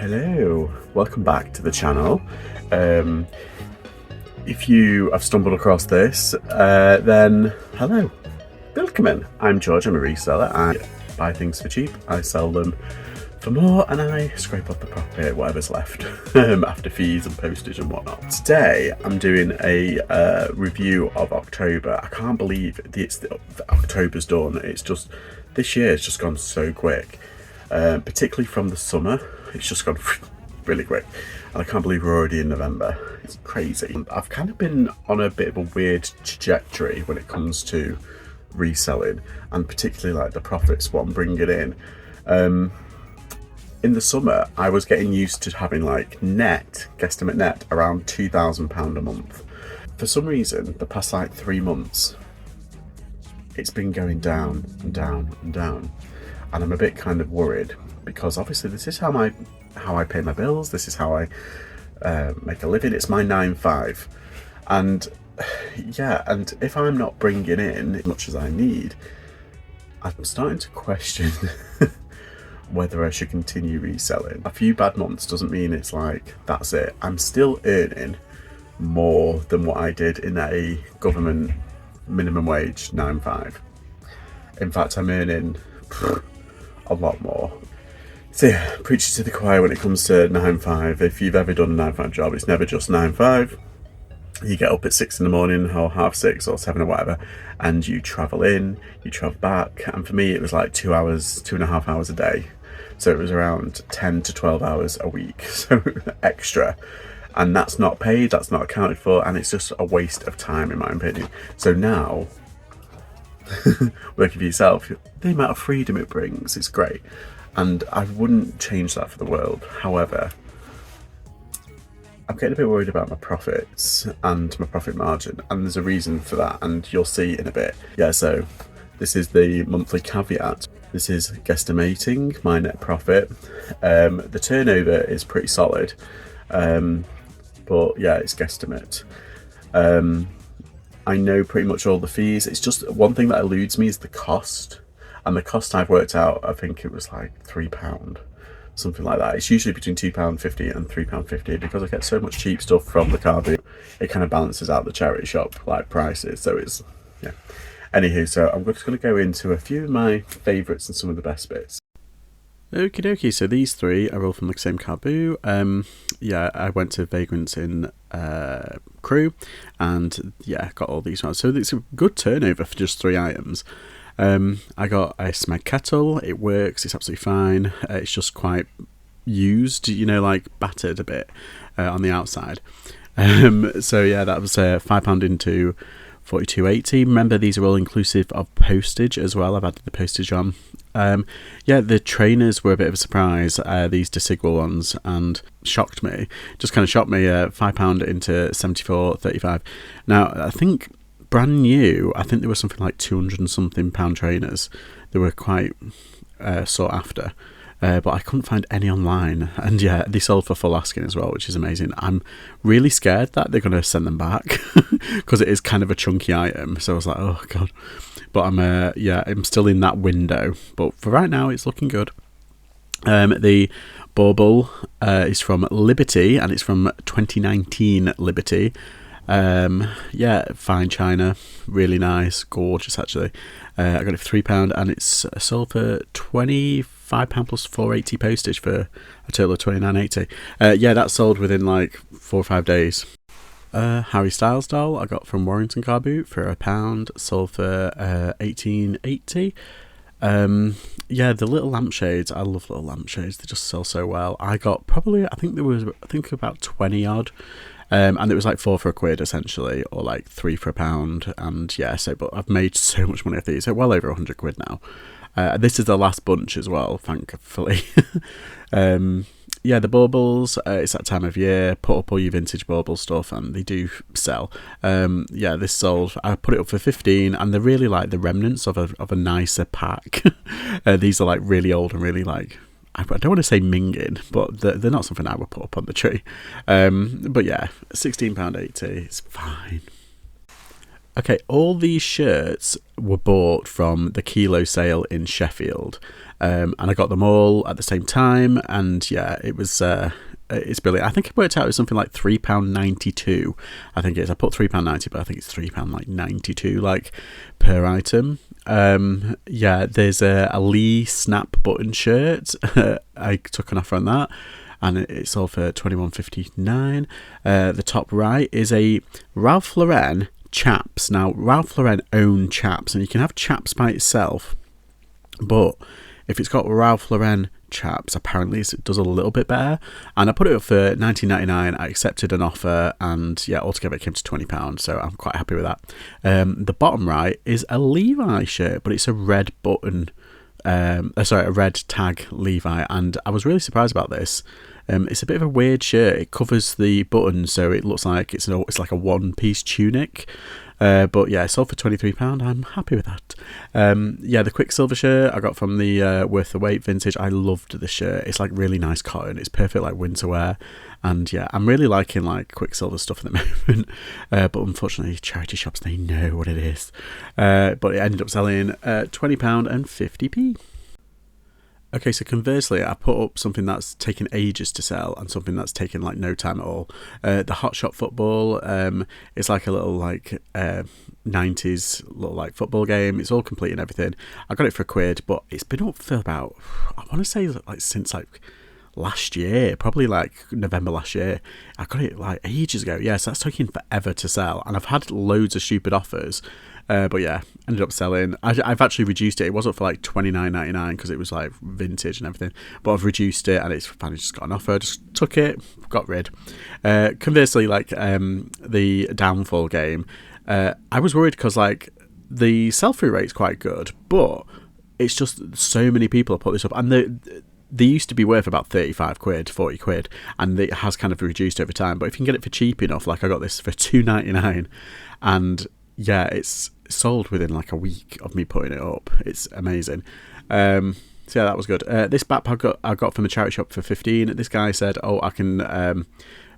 Hello, welcome back to the channel. If you have stumbled across this, then hello, welcome. I'm George, I'm a reseller. I buy things for cheap, I sell them for more, and I scrape off the profit, whatever's left, after fees and postage and whatnot. Today, I'm doing a review of October. I can't believe October's done. It's just, this year it's just gone so quick, particularly from the summer. It's just gone really quick, and I can't believe we're already in November. It's crazy. I've kind of been on a bit of a weird trajectory when it comes to reselling, and particularly like the profits, what I'm bringing in. In the summer, I was getting used to having like guesstimate net, around £2,000 a month. For some reason, the past like 3 months, it's been going down and down and down, and I'm a bit kind of worried, because obviously this is how I pay my bills. This is how I make a living. It's my 9-5, and yeah, and if I'm not bringing in as much as I need, I'm starting to question whether I should continue reselling. A few bad months doesn't mean it's like that's it. I'm still earning more than what I did in a government minimum wage 9-5. In fact, I'm earning a lot more. So yeah, preaching to the choir when it comes to 9-5. If you've ever done a 9-5 job, it's never just 9-5. You get up at 6 in the morning, or 6:30 or 7 or whatever, and you travel in, you travel back. And for me, it was like 2 hours, 2.5 hours a day. So it was around 10 to 12 hours a week, so extra. And that's not paid, that's not accounted for, and it's just a waste of time in my opinion. So now, working for yourself, the amount of freedom it brings, it's great. And I wouldn't change that for the world. However, I'm getting a bit worried about my profits and my profit margin, and there's a reason for that, and you'll see in a bit. Yeah, so this is the monthly caveat. This is guesstimating my net profit. The turnover is pretty solid, but yeah, it's guesstimate. I know pretty much all the fees. It's just one thing that eludes me is the cost. And the cost I've worked out, I think it was like £3, something like that. It's usually between £2.50 and £3.50, because I get so much cheap stuff from the car boot. It kind of balances out the charity shop like prices. So it's, yeah. Anywho, so I'm just going to go into a few of my favourites and some of the best bits. Okie dokie, so these three are all from the same car boot. Yeah, I went to Vagrants in Crewe, and yeah, got all these ones. So it's a good turnover for just 3 items. I got a Smeg kettle. It works, it's absolutely fine. It's just quite used, you know, like battered a bit on the outside. So yeah, that was £5 into 42.80. Remember, these are all inclusive of postage as well. I've added the postage on. Yeah, the trainers were a bit of a surprise, these Desigual ones, and shocked me. Just kind of shocked me. £5 into 74.35. Now, I think brand new, I think there were something like 200 and something pound trainers. They were quite sought after, but I couldn't find any online. And yeah, they sold for full asking as well, which is amazing. I'm really scared that they're going to send them back, because it is kind of a chunky item. So I was like, oh god. But I'm still in that window. But for right now, it's looking good. The bauble is from Liberty, and it's from 2019 Liberty. Yeah, fine china, really nice, gorgeous actually. I got it for £3, and it's sold for £25 plus £4.80 postage for a total of £29.80. Yeah, that sold within like 4 or 5 days. Harry Styles doll I got from Warrington Car Boot for £1, sold for £18.80. Yeah, the little lampshades, I love little lampshades, they just sell so well. I got probably, I think about 20 odd. And it was like 4 for £1 essentially, or like 3 for £1. And yeah, so, but I've made so much money off these, so well over £100 now. This is the last bunch as well, thankfully. Yeah, the baubles, it's that time of year. Put up all your vintage bauble stuff, and they do sell. Yeah, this sold, I put it up for 15, and they're really like the remnants of a nicer pack. These are like really old and really like, I don't want to say minging, but they're not something I would put up on the tree. But yeah, £16.80, it's fine. Okay, all these shirts were bought from the Kilo sale in Sheffield, and I got them all at the same time, and yeah, it was it's brilliant. I think it worked out as something like £3.92. I think it is. I put £3.90, but I think it's £3.92 like per item. Yeah, there's a Lee Snap button shirt. I took an offer on that, and it's sold for £21.59. The top right is a Ralph Lauren chaps. Now, Ralph Lauren own chaps, and you can have chaps by itself, but if it's got Ralph Lauren chaps, apparently it does a little bit better. And I put it up for £19.99. I accepted an offer, and yeah, altogether it came to £20, so I'm quite happy with that. The bottom right is a Levi shirt, but it's a red button, a red tag Levi, and I was really surprised about this. It's a bit of a weird shirt. It covers the buttons, so it looks like it's like a one-piece tunic. But yeah, it sold for £23. I'm happy with that. Yeah, the Quicksilver shirt I got from the Worth the Wait vintage. I loved the shirt. It's like really nice cotton. It's perfect like winter wear. And yeah, I'm really liking like Quicksilver stuff at the moment. But unfortunately, charity shops, they know what it is. But it ended up selling £20 and 50p. Okay, so conversely, I put up something that's taken ages to sell and something that's taken like no time at all. The Hot Shot Football, it's like a little like 90s little like football game. It's all complete and everything. I got it for £1, but it's been up for about, I want to say like since like last year, probably like November last year. I got it like ages ago. Yeah, so that's taking forever to sell, and I've had loads of stupid offers. But yeah, ended up selling. I've actually reduced it. It was up for like £29.99 because it was like vintage and everything. But I've reduced it, and it's finally just got an offer. Just took it, got rid. Conversely, like the Downfall game, I was worried because like the sell-through rate's quite good, but it's just so many people have put this up, and they used to be worth about £35, £40, and it has kind of reduced over time. But if you can get it for cheap enough, like I got this for £2.99, and yeah, it's sold within like a week of me putting it up. It's amazing. So yeah, that was good. This backpack I got from the charity shop for £15. This guy said, "Oh, I can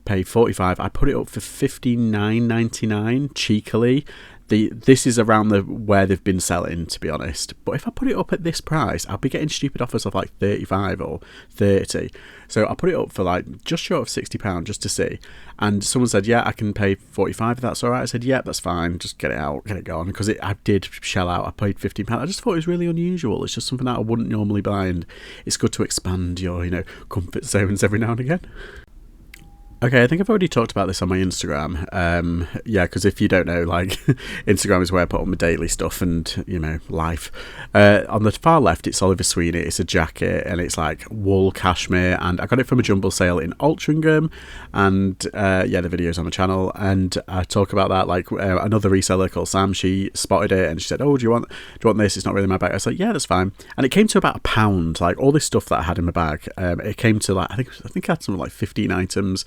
pay £45." I put it up for £59.99 cheekily. This is around where they've been selling, to be honest. But if I put it up at this price, I'll be getting stupid offers of like 35 or 30. So I put it up for like just short of £60 just to see. And someone said, "Yeah, I can pay 45 if that's all right." I said, "Yeah, that's fine. Just get it out, get it going." Because I did shell out. I paid £15. I just thought it was really unusual. It's just something that I wouldn't normally buy, and it's good to expand your, comfort zones every now and again. Okay, I think I've already talked about this on my Instagram. Yeah, because if you don't know, like, Instagram is where I put on my daily stuff and, life. On the far left, it's Oliver Sweeney. It's a jacket, and it's like wool cashmere, and I got it from a jumble sale in Altrincham, and yeah, the video's on the channel, and I talk about that. Like, another reseller called Sam, she spotted it, and she said, "Oh, do you want this? It's not really my bag." I was like, "Yeah, that's fine." And it came to about £1. Like, all this stuff that I had in my bag, it came to like, I think I had something like 15 items.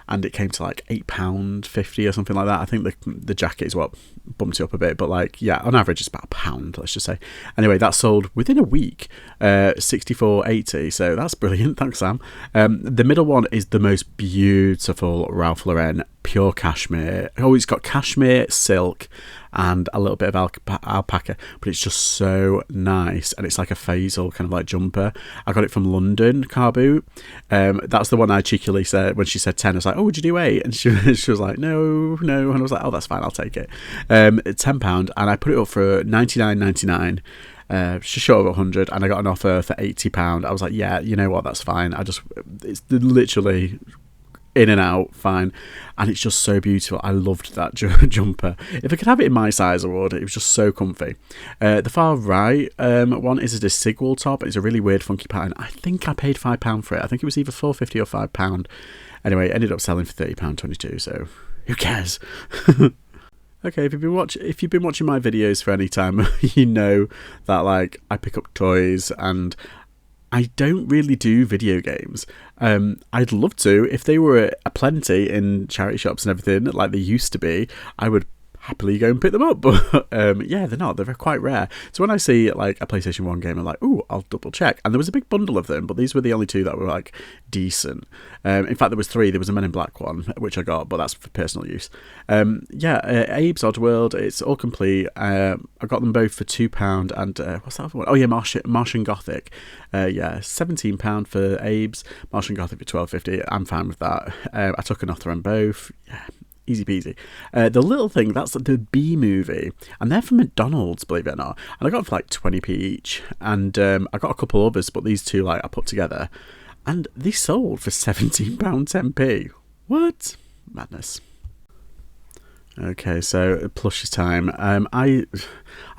And it came to like £8.50 or something like that. I think the jacket is what bumped it up a bit, but like, yeah, on average it's about £1, let's just say. Anyway, that sold within a week, 64.80. So that's brilliant. Thanks, Sam. The middle one is the most beautiful Ralph Lauren pure cashmere. Oh, it's got cashmere, silk, and a little bit of alpaca, but it's just so nice, and it's like a faisal kind of like jumper. I got it from London car boot. That's the one I cheekily said when she said 10. I was like, "Oh, would you do 8?" And she was like, no, and I was like, "Oh, that's fine, I'll take it." It's £10, and I put it up for £99.99. Just short of 100, and I got an offer for £80. I was like, "Yeah, you know what, that's fine." It's literally in and out fine, and it's just so beautiful. I loved that jumper. If I could have it in my size, I would. It was just so comfy. The far right one is a Sigwall top. It's a really weird funky pattern. I think I paid £5 for it. I think it was either £4.50 or £5. Anyway, it ended up selling for £30.22, so who cares? Okay, if you've been watching my videos for any time, you know that like I pick up toys, and I don't really do video games. I'd love to. If they were aplenty in charity shops and everything, like they used to be, I would happily go and pick them up. But yeah, they're not. They're quite rare. So when I see like a PlayStation 1 game, I'm like, ooh, I'll double check. And there was a big bundle of them, but these were the only two that were like decent. In fact, there was three. There was a Men in Black one, which I got, but that's for personal use. Abe's Oddworld, it's all complete. I got them both for £2, and what's that other one? Oh yeah, Martian Gothic. £17 for Abe's, Martian Gothic for £12.50. I'm fine with that. I took an offer on both. Yeah, easy peasy. The little thing, that's the B movie, and they're from McDonald's, believe it or not. And I got them for like 20p each, and I got a couple others, but these two like I put together, and they sold for £17 10p. What? Madness. Okay, so plush time. I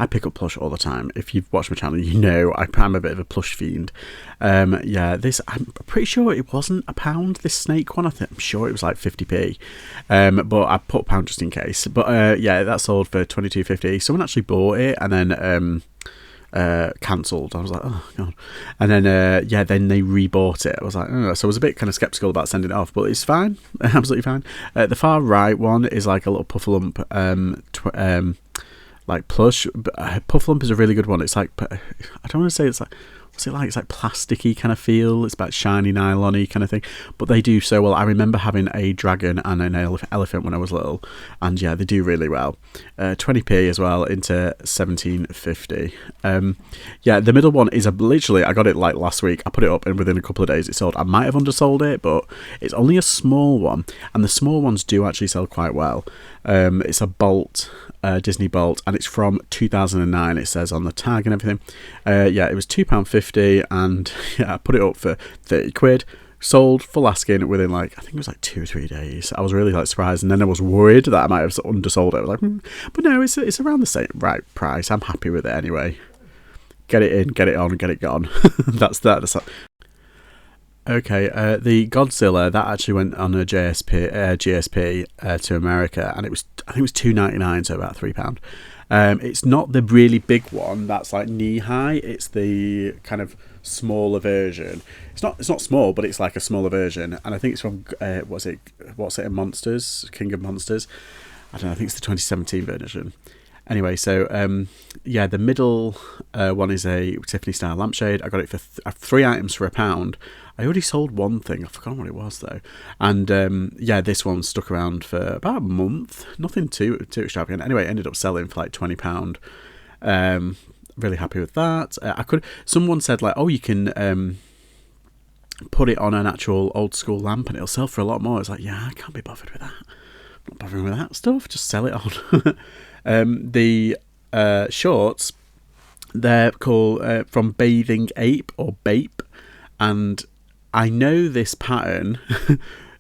pick up plush all the time. If you've watched my channel, you know I'm a bit of a plush fiend. This, I'm pretty sure it wasn't £1. This snake one, I'm sure it was like 50p. But I put £1 just in case. But that sold for 22.50. Someone actually bought it and then cancelled. I was like, oh god. And then then they rebought it. I was like, oh. So I was a bit kind of skeptical about sending it off, but it's fine. Absolutely fine. The far right one is like a little Puffalump like plush. Puffalump is a really good one. It's like, I don't want to say it's like, what's it like? It's like plasticky kind of feel. It's about shiny nylon-y kind of thing. But they do so well. I remember having a dragon and an elephant when I was little. And yeah, they do really well. 20p as well into 17.50. The middle one is literally, I got it like last week. I put it up and within a couple of days it sold. I might have undersold it, but it's only a small one. And the small ones do actually sell quite well. It's a Bolt, Disney Bolt, and it's from 2009, it says on the tag and everything. It was £2.50, and I put it up for 30 quid. Sold full asking within like, I think it was like 2 or 3 days. I was really like surprised, and then I was worried that I might have undersold it. I was like, but no, it's around the same right price. I'm happy with it anyway. Get it in, get it on, get it gone. That's that. Okay, the Godzilla, that actually went on a GSP to America, and I think it was $2.99, so about £3. It's not the really big one that's like knee high. It's the kind of smaller version. It's not small, but it's like a smaller version, and I think it's from what's it in Monsters, King of Monsters. I don't know. I think it's the 2017 version. Anyway, so the middle one is a Tiffany style lampshade. I got it for 3 items for £1. I already sold one thing. I forgot what it was though. And this one stuck around for about a month. Nothing too extravagant. Anyway, it ended up selling for like £20. Really happy with that. Someone said like, oh, you can put it on an actual old school lamp and it'll sell for a lot more. It's like, yeah, I can't be bothered with that. I'm not bothering with that stuff. Just sell it on. The shorts, they're called from Bathing Ape or Bape, and I know this pattern.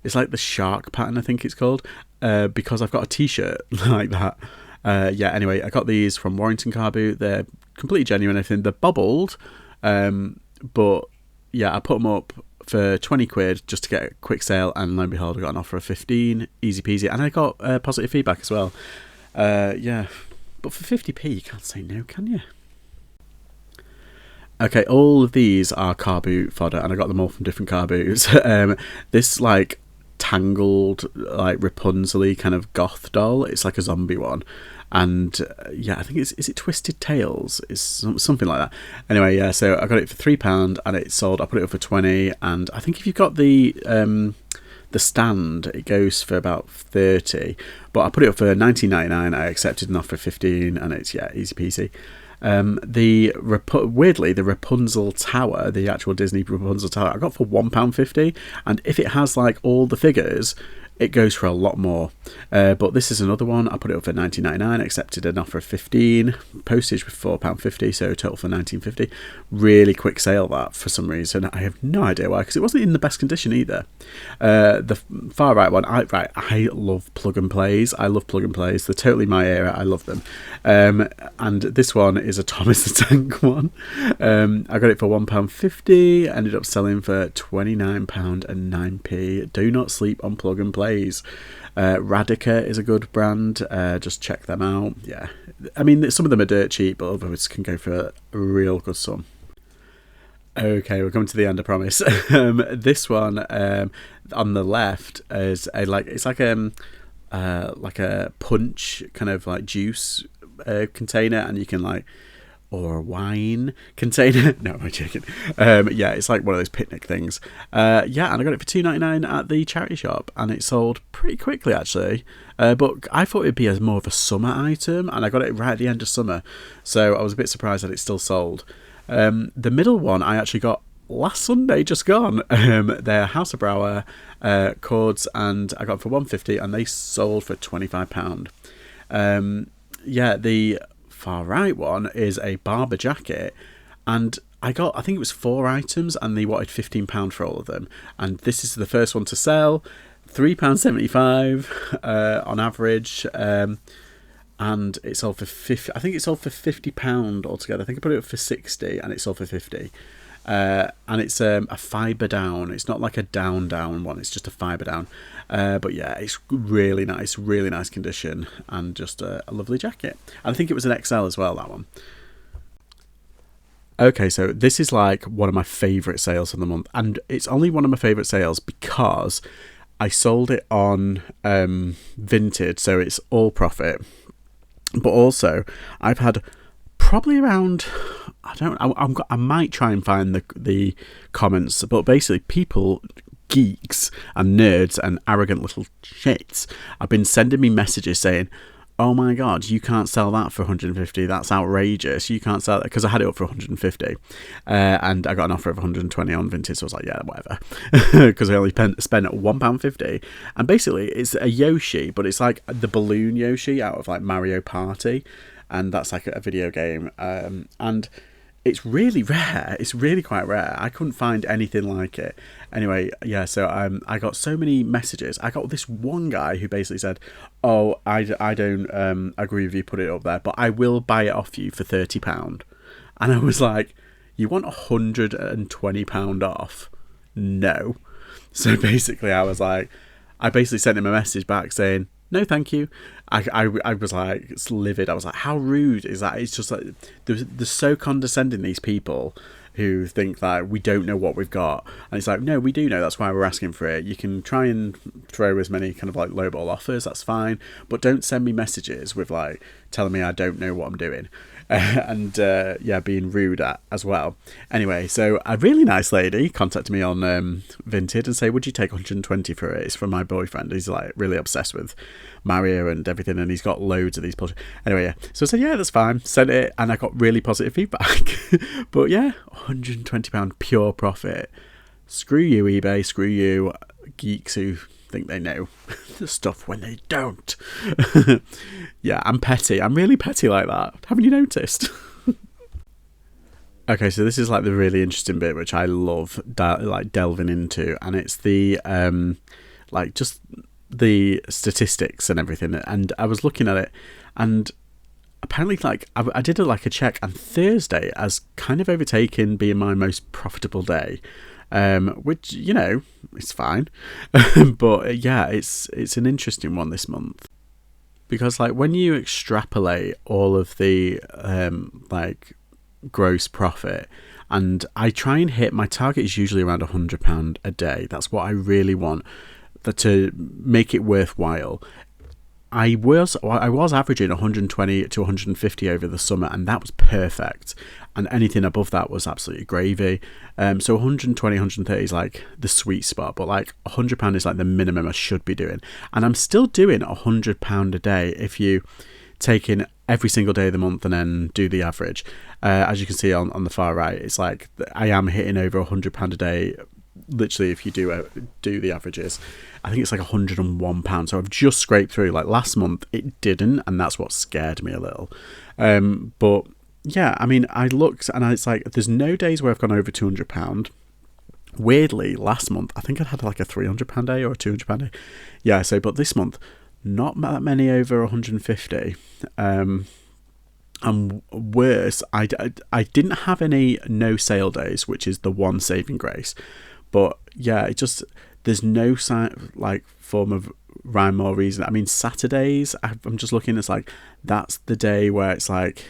It's like the shark pattern, I think it's called, because I've got a t-shirt like that. Anyway, I got these from Warrington Car Boot. They're completely genuine, everything. They're bubbled, but yeah, I put them up for 20 quid just to get a quick sale, and lo and behold, I got an offer of 15, easy peasy, and I got positive feedback as well. But for 50p, you can't say no, can you? Okay, all of these are car boot fodder, and I got them all from different car boots. This like tangled, like Rapunzel-y kind of goth doll. It's like a zombie one, and I think is it Twisted Tales? It's something like that. Anyway, so I got it for £3, and it sold. I put it up for 20, and I think if you've got the stand, it goes for about 30, but I put it up for 19.99. I accepted an offer for 15, and it's easy peasy. Weirdly, the Rapunzel Tower, the actual Disney Rapunzel Tower, I got for £1.50, and if it has like all the figures, it goes for a lot more. But this is another one. I put it up for 19.99, accepted an offer of 15, postage with £4.50, so total for 19.50. Really quick sale that for some reason. I have no idea why, because it wasn't in the best condition either. The far right one, I love plug and plays. I love plug and plays. They're totally my era. I love them. And this one is a Thomas the Tank one. I got it for £1.50, ended up selling for £29.09. Do not sleep on plug and plays. Radica is a good brand. Just check them out. Yeah, I mean, some of them are dirt cheap, but others can go for a real good sum. Okay, we're coming to the end, I promise. This one on the left is it's like like a punch kind of like juice container, and you can like, or a wine container. No, I'm joking. Yeah, it's like one of those picnic things. Yeah, and I got it for $2.99 at the charity shop, and it sold pretty quickly actually. But I thought it'd be more of a summer item, and I got it right at the end of summer, so I was a bit surprised that it still sold. The middle one I actually got last Sunday, just gone. They're House of Brower cords, and I got them for $1.50, and they sold for £25. Yeah, the far right one is a Barber jacket, and I think it was 4 items, and they wanted £15 for all of them, and this is the first one to sell. £3.75 on average, and it sold for I think it sold for £50 altogether. I think I put it up for 60, and it sold for 50. And it's a fibre down. It's not like a down one. It's just a fibre down. But yeah, it's really nice condition, and just a lovely jacket. And I think it was an XL as well, that one. Okay, so this is like one of my favourite sales of the month, and it's only one of my favourite sales because I sold it on Vinted, so it's all profit. But also, I've had probably around, I might try and find the comments, but basically people, geeks and nerds and arrogant little shits, have been sending me messages saying, oh my god, you can't sell that for 150, that's outrageous, you can't sell that, because I had it up for 150, and I got an offer of 120 on Vinted, so I was like, yeah, whatever, because I only spent £1.50, and basically it's a Yoshi, but it's like the balloon Yoshi out of like Mario Party, and that's like a video game, and it's really rare. It's really quite rare. I couldn't find anything like it. Anyway, yeah, so I got so many messages. I got this one guy who basically said, oh, I don't agree with you, put it up there, but I will buy it off you for £30. And I was like, you want £120 off? No. So basically I was like, I basically sent him a message back saying, no, thank you. I was like, it's livid. I was like, how rude is that? It's just like, they're so condescending, these people who think that we don't know what we've got. And it's like, no, we do know. That's why we're asking for it. You can try and throw as many kind of like lowball offers. That's fine. But don't send me messages with like telling me I don't know what I'm doing. And yeah, being rude as well. Anyway, so a really nice lady contacted me on Vinted and say, would you take 120 for it? It's from my boyfriend. He's like really obsessed with Mario and everything, and he's got loads of these plushies. Anyway, yeah, so I said, yeah, that's fine. Sent it, and I got really positive feedback. But yeah, £120 pure profit. Screw you, eBay. Screw you, geeks who think they know the stuff when they don't. Yeah, I'm petty. I'm really petty like that. Haven't you noticed? Okay, so this is like the really interesting bit, which I love delving into, and it's the like just the statistics and everything. And I was looking at it, and apparently, like I did a check, and Thursday has kind of overtaken being my most profitable day. Which, you know, it's fine. But yeah, it's an interesting one this month, because like when you extrapolate all of the like gross profit, and I try and hit, my target is usually around £100 a day. That's what I really want to make it worthwhile. I was averaging 120 to 150 over the summer, and that was perfect. And anything above that was absolutely gravy. So 120, 130 is like the sweet spot, but like £100 is like the minimum I should be doing. And I'm still doing £100 a day if you take in every single day of the month and then do the average. As you can see on the far right, it's like I am hitting over £100 a day. Literally, if you do the averages, I think it's like £101. So I've just scraped through. Like last month, it didn't, and that's what scared me a little. But yeah, I mean, I looked, and it's like there's no days where I've gone over £200. Weirdly, last month I think I had like a £300 day or a £200 day. Yeah, so but this month, not that many over 150. And worse, I didn't have any no sale days, which is the one saving grace. But yeah, it just, there's no like form of rhyme or reason. I mean, Saturdays, I'm just looking, it's like, that's the day where it's like,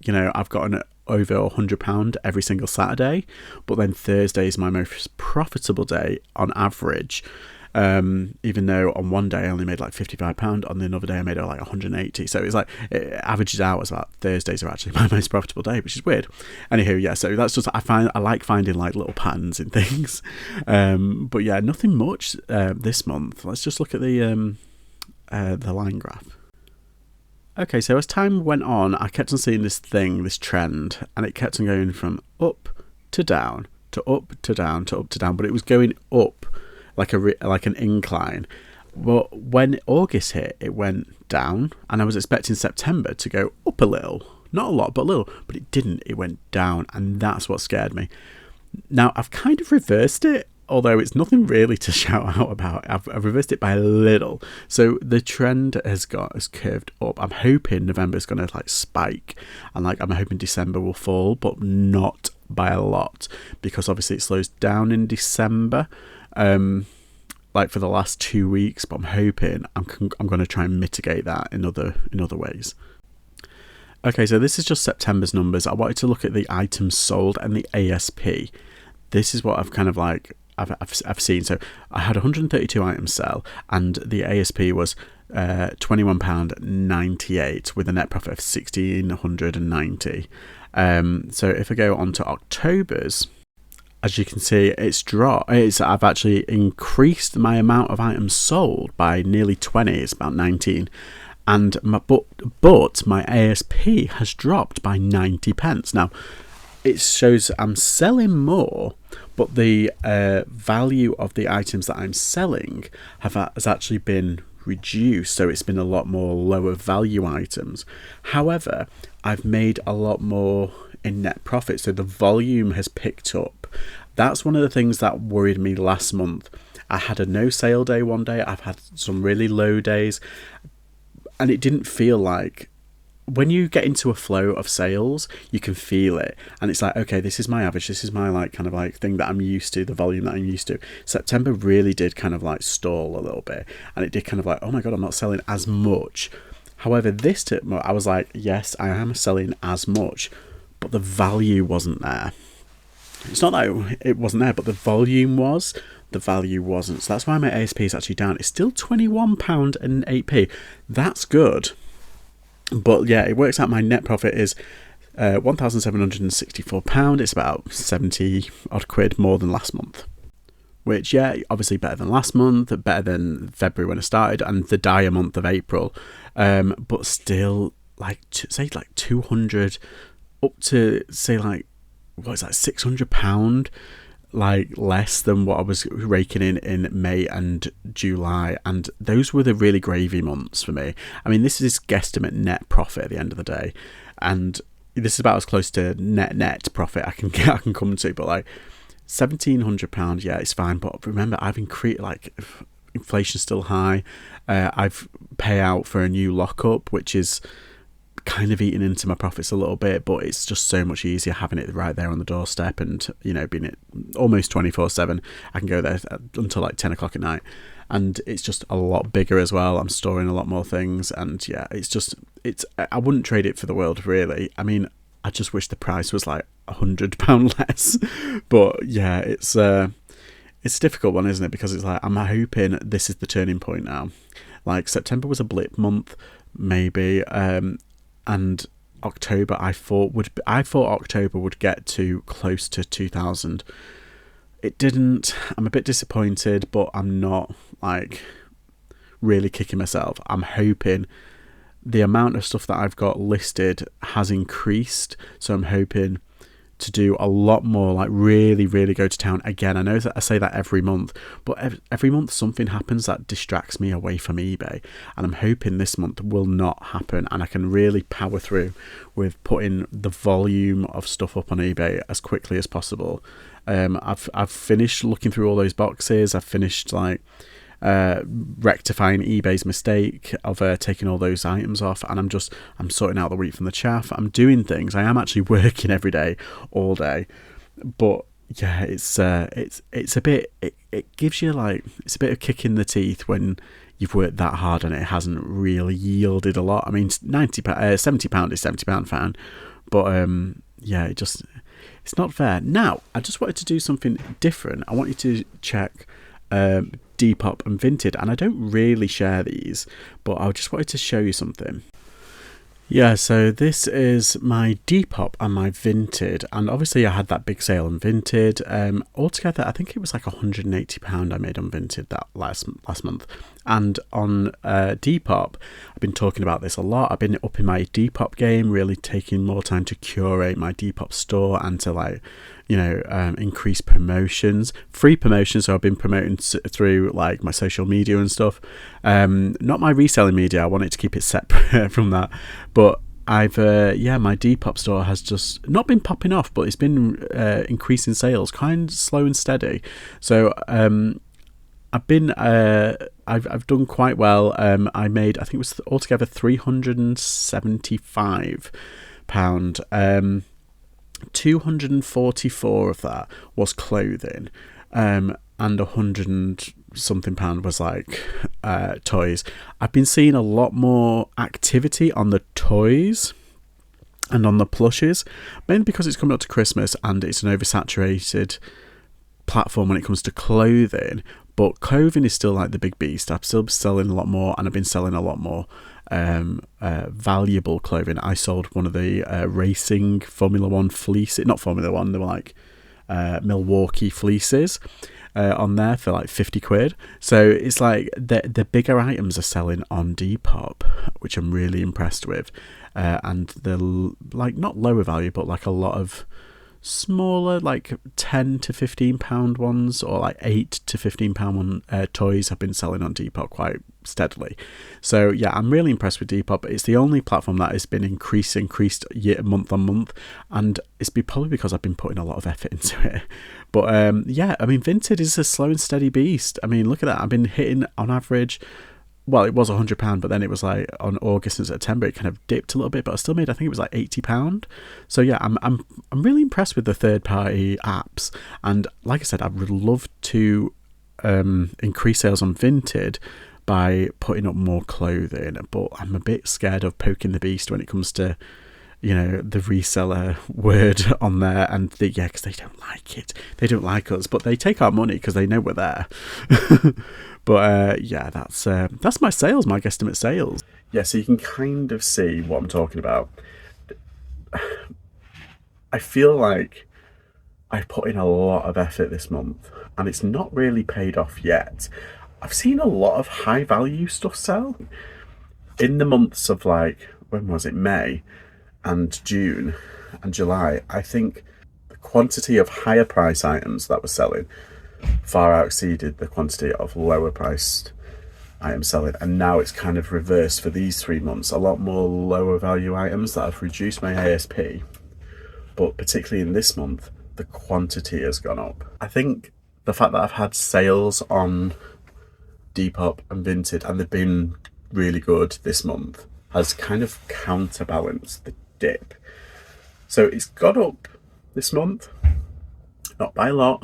you know, I've gotten over £100 every single Saturday, but then Thursday is my most profitable day on average. even though on one day I only made like £55, on the another day I made like 180. So it's like it averages out as about Thursdays are actually my most profitable day, which is weird. Anywho, yeah, so that's just I like finding like little patterns in things. But yeah, nothing much this month. Let's just look at the line graph. Okay, so as time went on, I kept on seeing this trend, and it kept on going from up to down to up to down to up to down, but it was going up like an incline. But when August hit, it went down, and I was expecting September to go up a little, not a lot, but a little, but it didn't. It went down, and that's what scared me. Now I've kind of reversed it, although it's nothing really to shout out about. I've reversed it by a little. So the trend has curved up. I'm hoping November's going to like spike, and like I'm hoping December will fall, but not by a lot, because obviously it slows down in December, like for the last 2 weeks. But I'm hoping I'm going to try and mitigate that in other ways. Okay, so this is just September's numbers. I wanted to look at the items sold and the ASP. This is what I've kind of like I've seen. So I had 132 items sell, and the ASP was £21.98 with a net profit of £1,690. So if I go on to October's, as you can see, it's dropped. I've actually increased my amount of items sold by nearly 20. It's about 19. And but my ASP has dropped by 90 pence. Now, it shows I'm selling more, but the value of the items that I'm selling has actually been reduced. So it's been a lot more lower value items. However, I've made a lot more in net profit. So the volume has picked up. That's one of the things that worried me last month. I had a no sale day one day. I've had some really low days. And it didn't feel like, when you get into a flow of sales, you can feel it. And it's like, okay, this is my average. This is my like kind of like thing that I'm used to, the volume that I'm used to. September really did kind of like stall a little bit. And it did kind of like, oh my God, I'm not selling as much. However, this time I was like, yes, I am selling as much, but the value wasn't there. It's not that it wasn't there, but the volume was. The value wasn't. So that's why my ASP is actually down. It's still £21.08. That's good. But yeah, it works out my net profit is £1,764. It's about 70 odd quid more than last month. Which, yeah, obviously better than last month, better than February when I started, and the dire month of April. But still, like, say like 200 up to, say like, what is that, £600, like less than what I was raking in May and July, and those were the really gravy months for me. I mean, this is guesstimate net profit at the end of the day, and this is about as close to net profit I can come to. But like £1,700, yeah, it's fine. But remember, I've increased, like, inflation's still high. I've pay out for a new lockup, which is kind of eating into my profits a little bit, but it's just so much easier having it right there on the doorstep, and you know, being it almost 24/7. I can go there until like 10 o'clock at night, and it's just a lot bigger as well. I'm storing a lot more things, and yeah, I wouldn't trade it for the world, really. I mean, I just wish the price was like £100 less, but yeah, it's a difficult one, isn't it? Because it's like, I'm hoping this is the turning point now. Like, September was a blip month, maybe, and October I thought October would get to close to 2,000. It didn't. I'm a bit disappointed, but I'm not like really kicking myself. I'm hoping the amount of stuff that I've got listed has increased, so I'm hoping to do a lot more, like really go to town again. I know that I say that every month, but every month something happens that distracts me away from eBay, and I'm hoping this month will not happen, and I can really power through with putting the volume of stuff up on eBay as quickly as possible. I've finished looking through all those boxes. I've finished like rectifying eBay's mistake of taking all those items off, and I'm sorting out the wheat from the chaff. I'm doing things. I am actually working every day, all day, but yeah, it's a bit. It gives you like, it's a bit of kick in the teeth when you've worked that hard and it hasn't really yielded a lot. I mean, £70 is £70 fine, but yeah, it's not fair. Now, I just wanted to do something different. I want you to check Depop and Vinted, and I don't really share these, but I just wanted to show you something. Yeah, so this is my Depop and my Vinted, and obviously I had that big sale on Vinted. Altogether, I think it was like £180 I made on Vinted that last month. And on Depop, I've been talking about this a lot. I've been upping my Depop game, really taking more time to curate my Depop store and to increase promotions, free promotions. So I've been promoting through like my social media and stuff. Not my reselling media. I wanted to keep it separate from that. But I've my Depop store has just not been popping off, but it's been increasing sales, kind of slow and steady. So I've done quite well. I made, I think it was altogether £375. 244 of that was clothing, and 100 and something pound was like toys. I've been seeing a lot more activity on the toys and on the plushes, mainly because it's coming up to Christmas and it's an oversaturated platform when it comes to clothing. But clothing is still like the big beast. I'm still selling a lot more, and I've been selling a lot more valuable clothing. I sold one of the racing Formula One fleeces, not Formula One, they were like Milwaukee fleeces on there for like 50 quid. So it's like the bigger items are selling on Depop, which I'm really impressed with. And the like not lower value, but like a lot of smaller, like £10 to £15 ones, or like £8 to £15 toys have been selling on Depop quite steadily. So yeah, I'm really impressed with Depop. It's the only platform that has been increased month on month, and it's probably because I've been putting a lot of effort into it. But Vinted is a slow and steady beast. I mean, look at that. I've been hitting on average, well, it was £100, but then it was like on August and September it kind of dipped a little bit, but I still made, I think it was like £80. So yeah, I'm really impressed with the third party apps, and like I said, I would love to increase sales on Vinted by putting up more clothing, but I'm a bit scared of poking the beast when it comes to the reseller word on there, and because they don't like it, they don't like us, but they take our money because they know we're there. But that's my sales, my guesstimate sales. Yeah, so you can kind of see what I'm talking about. I feel like I've put in a lot of effort this month, and it's not really paid off yet. I've seen a lot of high value stuff sell in the months of like, when was it, May and June and July. I think the quantity of higher price items that were selling far exceeded the quantity of lower priced items selling, and now it's kind of reversed for these 3 months. A lot more lower value items that have reduced my ASP, but particularly in this month the quantity has gone up. I think the fact that I've had sales on Depop and Vinted, and they've been really good this month, has kind of counterbalanced the dip. So it's gone up this month, not by a lot,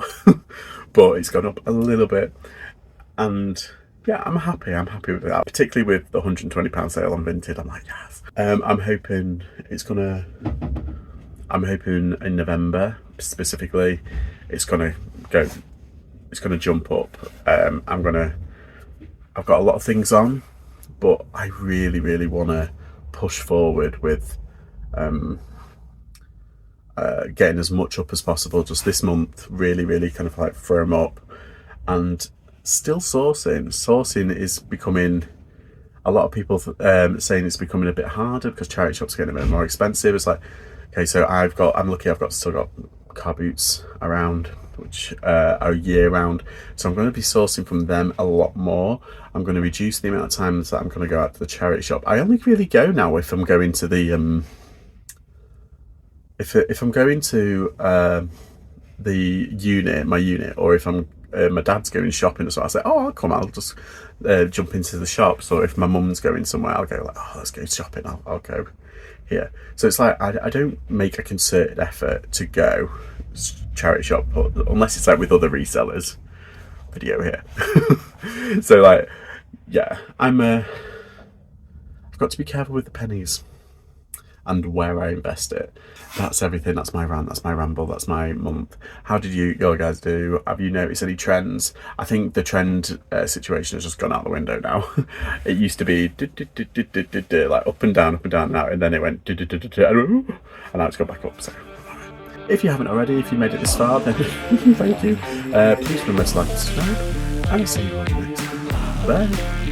but it's gone up a little bit, and yeah, I'm happy with that, particularly with the £120 sale on Vinted. I'm like, yes. I'm hoping in November specifically it's gonna jump up. I've got a lot of things on, but I really, really want to push forward with getting as much up as possible just this month. Really, really kind of like throw them up, and still sourcing is becoming, a lot of people saying it's becoming a bit harder because charity shops are getting a bit more expensive. It's like, okay, so I'm lucky I've still got car boots around, which are year round, so I'm going to be sourcing from them a lot more. I'm going to reduce the amount of times that I'm going to go out to the charity shop. I only really go now if I'm going to the if I'm going to my unit, or if I'm my dad's going shopping, so I say, oh, I'll just jump into the shop. So if my mum's going somewhere, I'll go like, oh, let's go shopping, I'll go here. So it's like I don't make a concerted effort to go charity shop unless it's like with other resellers. Video here. So like, yeah, I've got to be careful with the pennies. and where I invest it. That's everything. That's my rant. That's my ramble. That's my month. How did your guys do? Have you noticed any trends? I think the trend situation has just gone out the window now. It used to be like up and down now, and then it went and now it's gone back up. So if you haven't already, if you made it this far, then thank you. Please remember to like and subscribe, and I'll see you all next time. Bye.